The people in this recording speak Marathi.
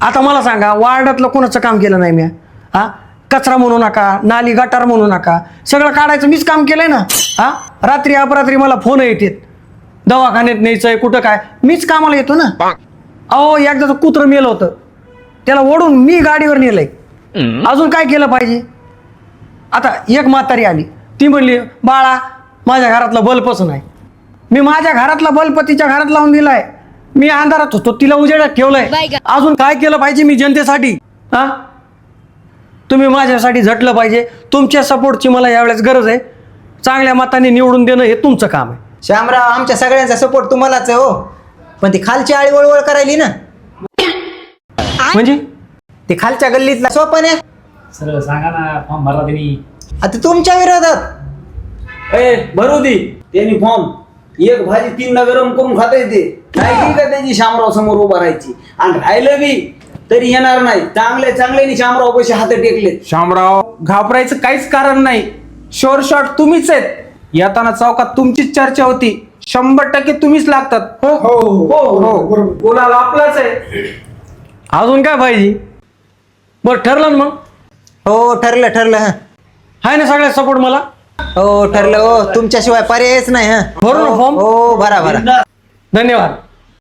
आता मला सांगा, वार्डातलं कोणाचं काम केलं नाही मी? हा, कचरा म्हणू नका, नाली गटार म्हणू नका, सगळं काढायचं मीच काम केलंय ना. हा, रात्री अपरात्री मला फोन येतात, दवाखान्यात न्यायचंय कुठं काय, मीच कामाला येतो ना. अहो एकदाचं कुत्रं मेलं होतं, त्याला ओढून मी गाडीवर नेलंय. अजून काय केलं पाहिजे? आता एक म्हातारी आली, ती म्हणली बाळा माझ्या घरातला बल्बच नाही. मी माझ्या घरातला बल्ब तिच्या घरात लावून दिलाय, मी अंधारात होतो तिला उजेडात ठेवलंय. अजून काय केलं पाहिजे मी जनतेसाठी? हा, तुम्ही माझ्यासाठी झटलं पाहिजे. तुमच्या सपोर्टची मला यावेळेस गरज आहे. चांगल्या मताने निवडून देणं हे तुमचं काम आहे. श्यामराव, आमच्या सगळ्यांचा सपोर्ट तुम्हालाच आहे हो, पण ती खालची आळी वळवळ करायली ना. म्हणजे ती खालच्या गल्लीतला सोपन आहे. सरळ सांगा ना, फॉर्म भरला त्यांनी. आता तुमच्या विरोधात भरू दे त्यांनी फॉर्म. एक भाजी 3 गरम करून खाता येते, नाही का त्याची शामराव समोर उभा राहायची. आणि राहिलं बी तरी येणार नाही. चांगल्याने शामराव पैसे हात टेकले. शामराव, घाबरायचं काहीच कारण नाही. शोर शॉट तुम्हीच आहेत. येताना चौकात तुमचीच चर्चा होती. 100% तुम्हीच लागतात. हो हो, बोलायला आपलाच आहे. अजून काय पाहिजे? बरं ठरलं ना मग? हो, ठरलं. आहे ना सगळ्यात सपोर्ट मला? हो ठरलं हो, तुमच्याशिवाय पर्यायच नाही. भरू ना फॉर्म? हो, भरा. धन्यवाद.